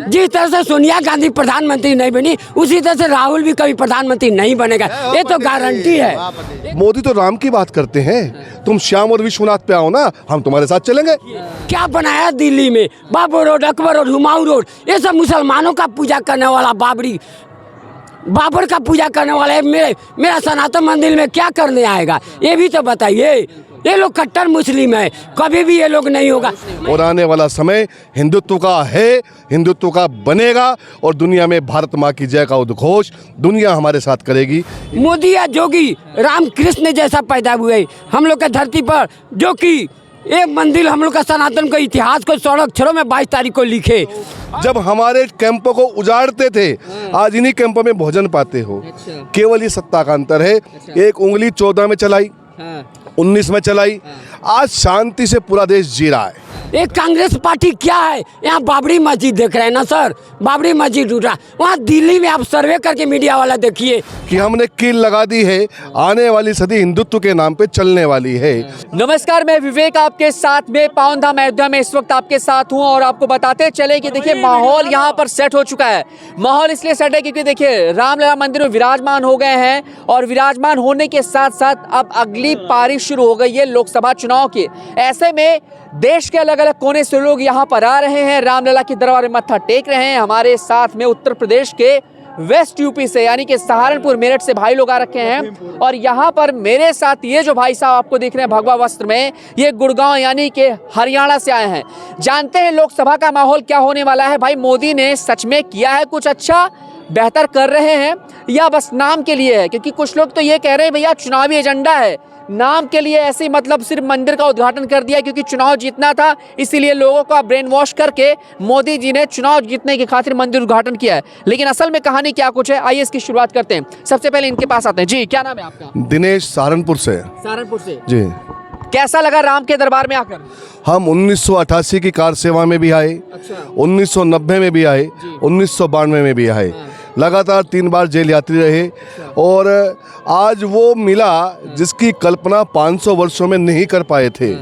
जिस तरह से सोनिया गांधी प्रधानमंत्री नहीं बनी, उसी तरह से राहुल भी कभी प्रधानमंत्री नहीं बनेगा, ये तो गारंटी है। मोदी तो राम की बात करते हैं, तुम श्याम और विश्वनाथ पे आओ ना, हम तुम्हारे साथ चलेंगे। क्या बनाया दिल्ली में, Babu road, Akbar road, Humayun road, ये सब मुसलमानों का पूजा करने वाला बाबर का पूजा करने वाला है। मेरा सनातन मंदिर में क्या करने आएगा, ये भी तो बताइए। ये लोग कट्टर मुस्लिम है, कभी भी ये लोग नहीं होगा। और आने वाला समय हिंदुत्व का है, हिंदुत्व का बनेगा, और दुनिया में भारत माँ की जय का उद्घोष दुनिया हमारे साथ करेगी। मोदी या जोगी राम कृष्ण जैसा पैदा हुए हम लोग के धरती पर, जो कि एक मंदिर हम लोग का सनातन को इतिहास को 16 अक्षरों में 22 तारीख को लिखे। जब हमारे कैंपों को उजाड़ते थे, आज इन्हीं कैंपों में भोजन पाते हो। केवल ये सत्ता का अंतर है, एक उंगली 14 में चलाई, 19 में चलाई, आज शांति से पूरा देश जी रहा है। एक कांग्रेस पार्टी क्या है, यहाँ बाबरी मस्जिद देख रहे हैं ना सर, बाबरी मस्जिद टूटा। वहाँ दिल्ली में आप सर्वे करके मीडिया वाला देखिए कि हमने कील लगा दी है, आने वाली सदी हिंदुत्व के नाम पे चलने वाली है। नमस्कार, मैं विवेक आपके साथ में पावन धाम अयोध्या में इस वक्त आपके साथ हूँ, और आपको बताते चले कि देखिए माहौल यहाँ पर सेट हो चुका है। माहौल इसलिए सेट है क्योंकि देखिए रामलला मंदिर में विराजमान हो गए हैं, और विराजमान होने के साथ साथ अब अगली पारी शुरू हो गई है लोकसभा चुनाव की। ऐसे में देश के अलग अलग कोने से लोग यहाँ पर आ रहे हैं, रामलला की दरबार में मत्था टेक रहे हैं। हमारे साथ में उत्तर प्रदेश के वेस्ट यूपी से यानी कि सहारनपुर मेरठ से भाई लोग आ रखे हैं, और यहाँ पर मेरे साथ ये जो भाई साहब आपको दिख रहे हैं भगवा वस्त्र में, ये गुड़गांव यानी कि हरियाणा से आए हैं। जानते हैं लोकसभा का माहौल क्या होने वाला है। भाई मोदी ने सच में किया है कुछ अच्छा, बेहतर कर रहे हैं, या बस नाम के लिए है? क्योंकि कुछ लोग तो ये कह रहे हैं भैया चुनावी एजेंडा है, नाम के लिए ऐसे मतलब सिर्फ मंदिर का उद्घाटन कर दिया क्योंकि चुनाव जीतना था, इसीलिए लोगों का ब्रेन वॉश करके मोदी जी ने चुनाव जीतने की खातिर मंदिर उद्घाटन किया है। लेकिन असल में कहानी क्या कुछ है, आइए इसकी शुरुआत करते हैं। सबसे पहले इनके पास आते हैं। जी, क्या नाम है आपका? दिनेश, सहारनपुर से। सहारनपुर से जी। कैसा लगा राम के दरबार में आकर? हम 1988 की कार सेवा में भी आए, 1990 में भी आए, 1992 में भी आए, लगातार 3 बार जेल यात्री रहे, और आज वो मिला जिसकी कल्पना 500 वर्षों में नहीं कर पाए थे।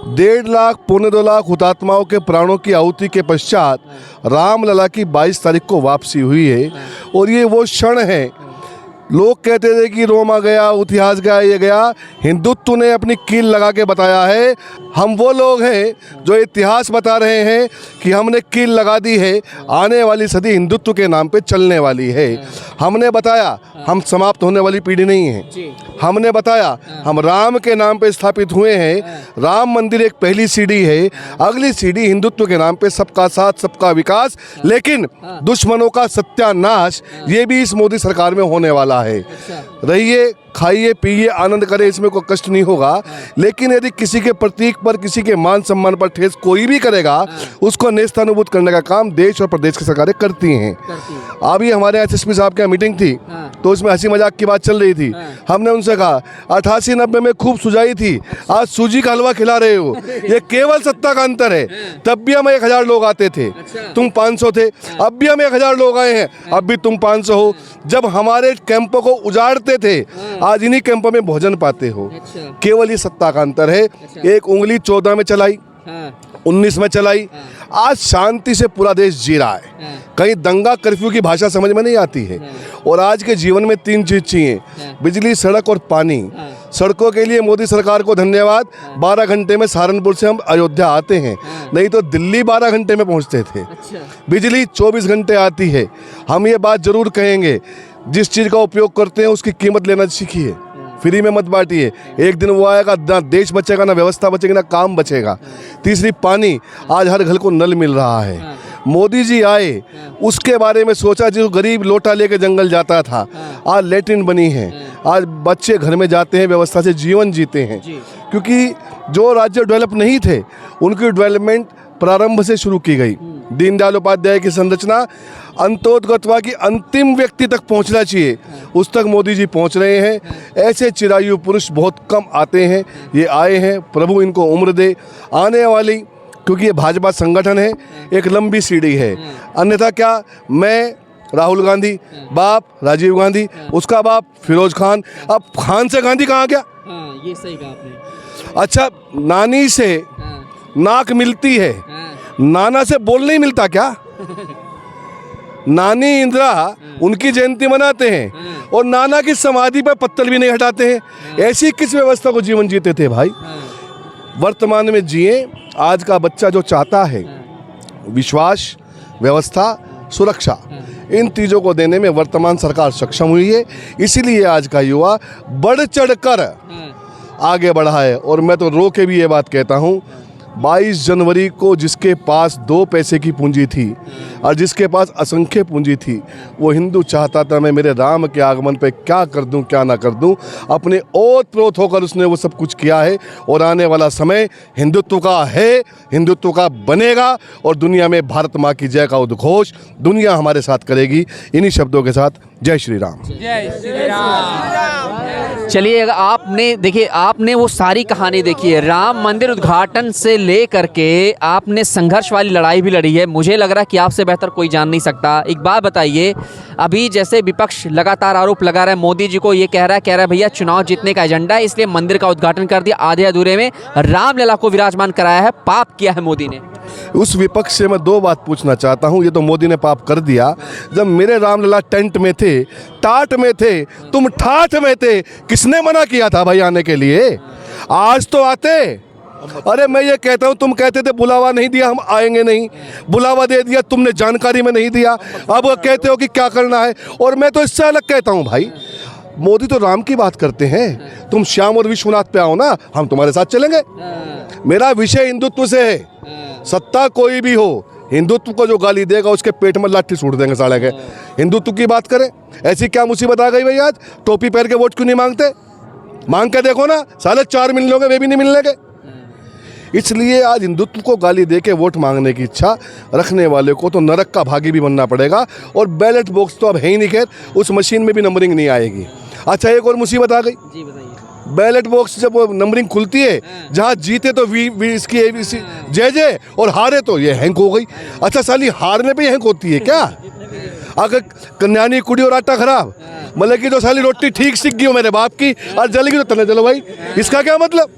1.5 लाख, 2.25 लाख हुतात्माओं के प्राणों की आहुति के पश्चात रामलला की 22 तारीख को वापसी हुई है, और ये वो क्षण है। लोग कहते थे कि रोम आ गया, इतिहास गया, ये गया, हिंदुत्व ने अपनी कील लगा के बताया है। हम वो लोग हैं जो इतिहास बता रहे हैं कि हमने कील लगा दी है, आने वाली सदी हिंदुत्व के नाम पे चलने वाली है। हमने बताया हम समाप्त होने वाली पीढ़ी नहीं है। हमने बताया हम राम के नाम पे स्थापित हुए हैं। राम मंदिर एक पहली सीढ़ी है, अगली सीढ़ी हिंदुत्व के नाम पे सबका साथ, सबका विकास, लेकिन दुश्मनों का सत्यानाश, ये भी इस मोदी सरकार में होने वाला है। रहिए, खाइए, पिए, आनंद करें, इसमें कोई कष्ट नहीं होगा, लेकिन यदि किसी के प्रतीक पर, किसी के मान सम्मान पर ठेस कोई भी करेगा, उसको नेस्तानुबूत करने का काम देश और प्रदेश की सरकारें करती हैं। अभी हमारे एसएसपी साहब की मीटिंग थी, तो उसमें हंसी मजाक की बात चल रही थी। हमने उनसे कहा 88-90 में खूब सुजाई थी, आज सूजी का हलवा खिला रहे हो, ये केवल सत्ता का अंतर है। तब भी हम 1000 लोग आते थे, तुम 500 थे, अब भी हम 1000 लोग आए हैं, अब भी तुम 500 हो। जब हमारे कैंपों को उजाड़ते थे, आज इन्हीं कैंपों में भोजन पाते हो। केवल ये सत्ता का अंतर है, एक उंगली 14 में चलाई, 19 में चलाई, आज शांति से पूरा देश जी रहा है। कहीं दंगा कर्फ्यू की भाषा समझ में नहीं आती है। और आज के जीवन में 3 चीज चाहिए, बिजली, सड़क और पानी। सड़कों के लिए मोदी सरकार को धन्यवाद, 12 घंटे में सहारनपुर से हम अयोध्या आते हैं, नहीं तो दिल्ली 12 घंटे में पहुंचते थे। बिजली 24 घंटे आती है। हम ये बात जरूर कहेंगे, जिस चीज़ का उपयोग करते हैं उसकी कीमत लेना सीखिए, फ्री में मत बांटिए। एक दिन वो आएगा, ना देश बचेगा, ना व्यवस्था बचेगी, ना काम बचेगा। तीसरी, पानी, आज हर घर को नल मिल रहा है। मोदी जी आए, उसके बारे में सोचा, जो गरीब लोटा लेके जंगल जाता था, आज लेट्रिन बनी है, आज बच्चे घर में जाते हैं, व्यवस्था से जीवन जीते हैं। क्योंकि जो राज्य डेवलप नहीं थे, उनकी डेवलपमेंट प्रारंभ से शुरू की गई। दीनदयाल उपाध्याय की संरचना अंतोदगतवा की अंतिम व्यक्ति तक पहुंचना चाहिए, उस तक मोदी जी पहुंच रहे हैं। ऐसे चिरायु पुरुष बहुत कम आते हैं, ये आए हैं, प्रभु इनको उम्र दे। आने वाली, क्योंकि ये भाजपा संगठन है, एक लंबी सीढ़ी है। अन्यथा क्या, मैं, राहुल गांधी बाप, राजीव गांधी उसका बाप, फिरोज खान, अब खान से गांधी कहाँ गया? ये सही कहा आपने। अच्छा, नानी से नाक मिलती है, नाना से बोल नहीं मिलता क्या? नानी इंदिरा उनकी जयंती मनाते हैं और नाना की समाधि पर पत्तल भी नहीं हटाते हैं। ऐसी किस व्यवस्था को जीवन जीते थे भाई? वर्तमान में जिए। आज का बच्चा जो चाहता है विश्वास, व्यवस्था, सुरक्षा, इन चीज़ों को देने में वर्तमान सरकार सक्षम हुई है। इसीलिए आज का युवा बढ़ चढ़कर आगे बढ़ा है। और मैं तो रो के भी ये बात कहता हूँ, 22 जनवरी को जिसके पास 2 पैसे की पूंजी थी और जिसके पास असंख्य पूंजी थी, वो हिंदू चाहता था मैं मेरे राम के आगमन पे क्या कर दूं क्या ना कर दूं। अपने ओत प्रोत होकर उसने वो सब कुछ किया है। और आने वाला समय हिंदुत्व का है, हिंदुत्व का बनेगा और दुनिया में भारत माँ की जय का उद्घोष दुनिया हमारे साथ करेगी। इन्हीं शब्दों के साथ जय श्री राम। चलिए, आपने देखिए, आपने वो सारी कहानी देखी है, राम मंदिर उद्घाटन से ले करके आपने संघर्ष वाली लड़ाई भी लड़ी है। मुझे लग रहा है कि आपसे बेहतर कोई जान नहीं सकता। एक बात बताइए, अभी जैसे विपक्ष लगातार आरोप लगा रहा है मोदी जी को, ये कह रहा है भैया चुनाव जीतने का एजेंडा है इसलिए मंदिर का उद्घाटन कर दिया, आधे अधूरे में रामलला को विराजमान कराया है, पाप किया है मोदी ने। उस विपक्ष से मैं 2 बात पूछना चाहता हूँ। ये तो मोदी ने पाप कर दिया। जब मेरे रामलला टेंट में थे, टाट में थे, तुम ठाठ में थे, किसने मना किया था भाई आने के लिए? आज तो आते। अरे मैं ये कहता हूँ, तुम कहते थे बुलावा नहीं दिया हम आएंगे नहीं, बुलावा दे दिया तुमने, जानकारी में नहीं दिया, अब कहते हो कि क्या करना है। और मैं तो इससे अलग कहता हूँ भाई, मोदी तो राम की बात करते हैं, तुम श्याम और विश्वनाथ पे आओ ना, हम तुम्हारे साथ चलेंगे। मेरा विषय हिंदुत्व से है। सत्ता कोई भी हो, हिंदुत्व को जो गाली देगा उसके पेट में लाठी सूट देंगे साले के। हिंदुत्व की बात करें, ऐसी क्या मुसीबत आ गई भाई? आज टोपी पहन के वोट क्यों नहीं मांगते? मांग के देखो ना, साले 4 मिल लोगे, वे भी नहीं मिलने के। इसलिए आज हिंदुत्व को गाली दे के वोट मांगने की इच्छा रखने वाले को तो नरक का भागी भी बनना पड़ेगा। और बैलेट बॉक्स तो अब है ही नहीं, खैर उस मशीन में भी नंबरिंग नहीं आएगी। अच्छा, एक और मुसीबत आ गई जी, बताइए। बैलेट बॉक्स जब वो नंबरिंग खुलती है, जहाँ जीते तो वी इसकी ABC जय जय और हारे तो ये हैंक हो गई। अच्छा, साली हारने पे हैंक होती है क्या? अगर कन्यानी कुड़ी और आटा खराब, मतलब कि जो साली रोटी ठीक सीख गई हो मेरे बाप की और जलेगी तो तने जलो भाई, इसका क्या मतलब?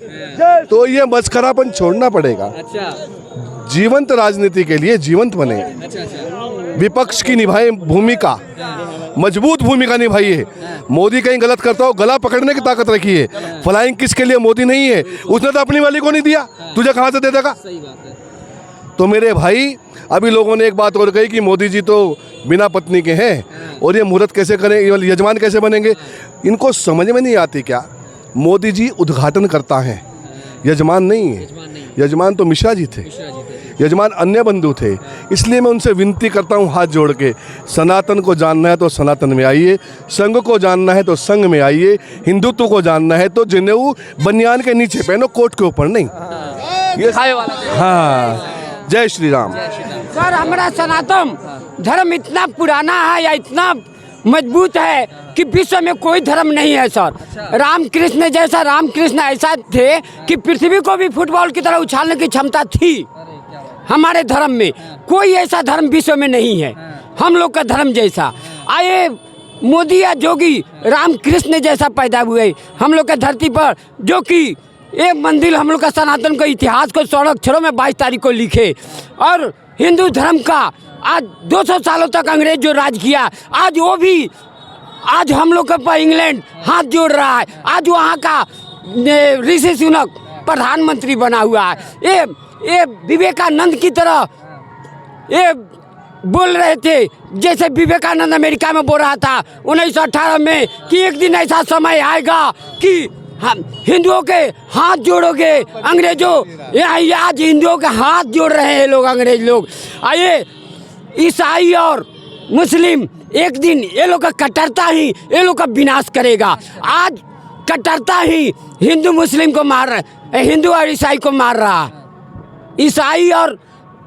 तो ये मस्खरापन छोड़ना पड़ेगा। अच्छा, जीवंत राजनीति के लिए जीवंत बने, विपक्ष की निभाए भूमिका, मजबूत भूमिका निभाइए। मोदी कहीं गलत करता हो, गला पकड़ने की ताकत रखिए। फ्लाइंग किस के लिए मोदी नहीं है, उसने तो अपनी वाली को नहीं दिया, तुझे कहाँ से दे देगा? सही बात है। तो मेरे भाई, अभी लोगों ने एक बात और कही कि मोदी जी तो बिना पत्नी के हैं और ये मुहूर्त कैसे करेंगे, यजमान कैसे बनेंगे? इनको समझ में नहीं आती क्या? मोदी जी उद्घाटन करता है, यजमान नहीं है। यजमान तो मिश्रा जी थे, यजमान अन्य बंधु थे। इसलिए मैं उनसे विनती करता हूँ हाथ जोड़ के, सनातन को जानना है तो सनातन में आइए, संघ को जानना है तो संघ में आइए, हिंदुत्व को जानना है तो जनेऊ बनियान के नीचे पहनो, कोट के ऊपर नहीं। ये हाँ, जय श्री राम। सर, हमारा सनातन धर्म इतना पुराना है या इतना मजबूत है कि विश्व में कोई धर्म नहीं है सर। रामकृष्ण जैसा, रामकृष्ण ऐसा थे कि पृथ्वी को भी फुटबॉल की तरह उछालने की क्षमता थी। हमारे धर्म में कोई ऐसा धर्म विश्व में नहीं है हम लोग का धर्म जैसा। आए मोदी या जोगी रामकृष्ण जैसा पैदा हुए हम लोग के धरती पर, जो कि एक मंदिर हम लोग का सनातन का इतिहास को 16 अक्षरों में 22 तारीख को लिखे। और हिंदू धर्म का आज 200 सालों तक अंग्रेज जो राज किया, आज वो भी, आज हम लोग का इंग्लैंड हाथ जोड़ रहा है। आज वहाँ का ऋषि सुनक प्रधानमंत्री बना हुआ है। ये विवेकानंद की तरह ये बोल रहे थे, जैसे विवेकानंद अमेरिका में बोल रहा था 1918 में कि एक दिन ऐसा समय आएगा कि हम हिंदुओं के हाथ जोड़ोगे अंग्रेजों। आज हिंदुओं के हाथ जोड़ रहे हैं लोग, अंग्रेज लोग। आइए, ईसाई और मुस्लिम एक दिन ये लोग का कट्टरता ही ये लोग का विनाश करेगा। आज कट्टरता ही हिंदू मुस्लिम को मार रहा है, हिंदू और ईसाई को मार रहा है। ईसाई और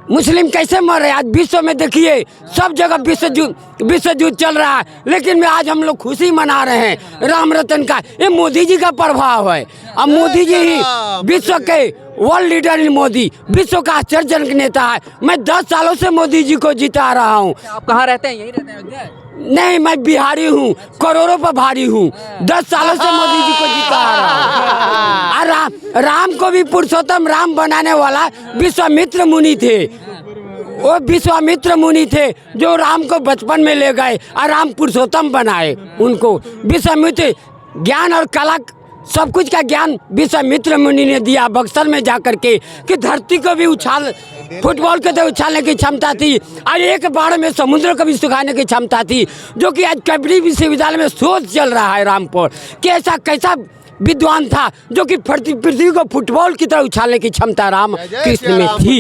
मुस्लिम कैसे मर रहे हैं? आज विश्व में देखिए, सब जगह विश्व युद्ध चल रहा है, लेकिन आज हम लोग खुशी मना रहे हैं राम रतन का। ये मोदी जी का प्रभाव है। अब मोदी जी ही विश्व के वर्ल्ड लीडर इन मोदी, विश्व का आश्चर्यजनक नेता है। मैं 10 सालों से मोदी जी को जिता रहा हूँ। आप कहाँ रहते हैं? यहीं रहते हैं अयोध्या? नहीं, मैं बिहारी हूँ, करोड़ों पर भारी हूँ। 10 सालों से मोदी जी को जिता रहा हूँ। राम को भी पुरुषोत्तम राम बनाने वाला विश्वामित्र मुनि थे। वो विश्वामित्र मुनि थे जो राम को बचपन में ले गए और राम पुरुषोत्तम बनाए उनको। विश्वामित्र ज्ञान और कला सब कुछ का ज्ञान विश्वामित्र मुनि ने दिया बक्सर में जाकर के, कि धरती को भी उछाल, फुटबॉल को तो उछालने की क्षमता थी और एक बार में समुद्र को भी सुखाने की क्षमता थी, जो कि आज कबीर विश्वविद्यालय में शोध चल रहा है रामपुर कि ऐसा कैसा विद्वान था जो कि पृथ्वी को फुटबॉल की तरह उछालने की क्षमता राम कृष्ण में थी।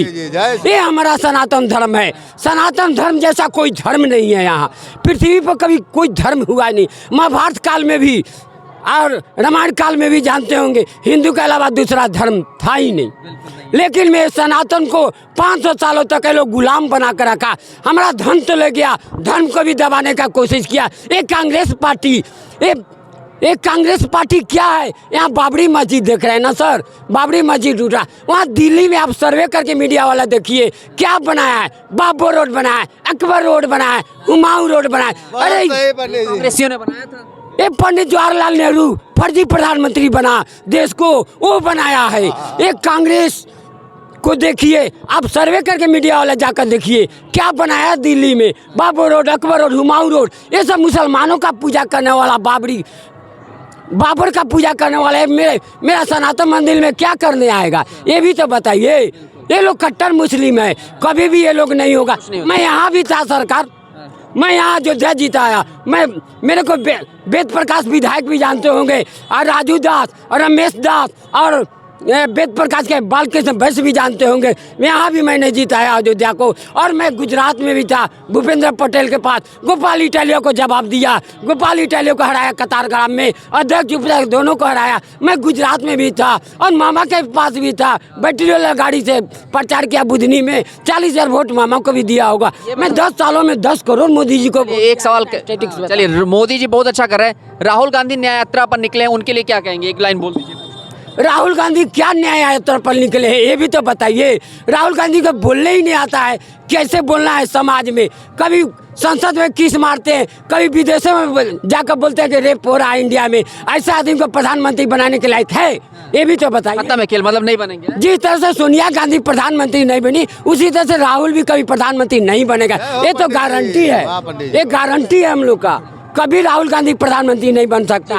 ये हमारा सनातन धर्म है। सनातन धर्म जैसा कोई धर्म नहीं है यहाँ पृथ्वी पर, कभी कोई धर्म हुआ नहीं। महाभारत काल में भी और रामायण काल में भी जानते होंगे हिंदू के अलावा दूसरा धर्म था ही नहीं। लेकिन मैं सनातन को 500 सालों तक ये लोग गुलाम बना कर रखा। हमारा धर्म तो ले गया, धर्म को भी दबाने का कोशिश किया। एक कांग्रेस पार्टी, एक कांग्रेस पार्टी क्या है, यहाँ बाबरी मस्जिद देख रहे हैं ना सर, बाबरी मस्जिद टूट रहा। वहाँ दिल्ली में आप सर्वे करके मीडिया वाला देखिए क्या बनाया है, बाबो रोड बनाया है, अकबर रोड बनाया है, हुमायूं रोड बनाया है। अरे कांग्रेसियों ने बनाया था। ये पंडित जवाहरलाल नेहरू फर्जी प्रधानमंत्री बना देश को, वो बनाया है। एक कांग्रेस को देखिए आप सर्वे करके मीडिया वाला जाकर देखिए क्या बनाया दिल्ली में, बाबो road, Akbar road, Humayun road. ये सब मुसलमानों का पूजा करने वाला बाबर का पूजा करने वाला है। मेरा सनातन मंदिर में क्या करने आएगा, ये भी तो बताइए। ये लोग कट्टर मुस्लिम है, कभी भी ये लोग नहीं होगा। मैं यहाँ भी था सरकार, मैं यहाँ अयोध्या जीता आया। मेरे को वेद प्रकाश विधायक भी जानते होंगे, और राजू दास और रमेश दास और वेद प्रकाश के बालकृष्ण वैश्य भी जानते होंगे। यहाँ भी मैंने जीताया अयोध्या को। और मैं गुजरात में भी था भूपेंद्र पटेल के पास, गोपाल इटालिया को जवाब दिया, गोपाल इटालिया को हराया कतारग्राम में, अध्यक्ष उपाध्यक्ष दोनों को हराया। मैं गुजरात में भी था और मामा के पास भी था, बैटरी वाला गाड़ी से प्रचार किया बुधनी में, 40,000 वोट मामा को भी दिया होगा। मैं 10 सालों में 10 करोड़ मोदी जी को। एक सवाल, चलिए मोदी जी बहुत अच्छा कर रहे हैं, राहुल गांधी न्याय यात्रा पर निकले हैं, उनके लिए क्या कहेंगे, एक लाइन बोल दीजिए। राहुल गांधी क्या न्याय यात्रा पर निकले हैं ये भी तो बताइए। राहुल गांधी को बोलने ही नहीं आता है कैसे बोलना है समाज में। कभी संसद में किस मारते हैं, कभी विदेशों में जाकर बोलते हैं कि रेप हो रहा है इंडिया में। ऐसा आदमी को प्रधानमंत्री बनाने के लायक है ये भी तो बताइए। खत्म है खेल, मतलब नहीं बनेंगे। जिस तरह से सोनिया गांधी प्रधानमंत्री नहीं बनी उसी तरह से राहुल भी कभी प्रधानमंत्री नहीं बनेगा। ये तो गारंटी है, ये गारंटी है हम लोग का। कभी राहुल गांधी प्रधानमंत्री नहीं बन सकता।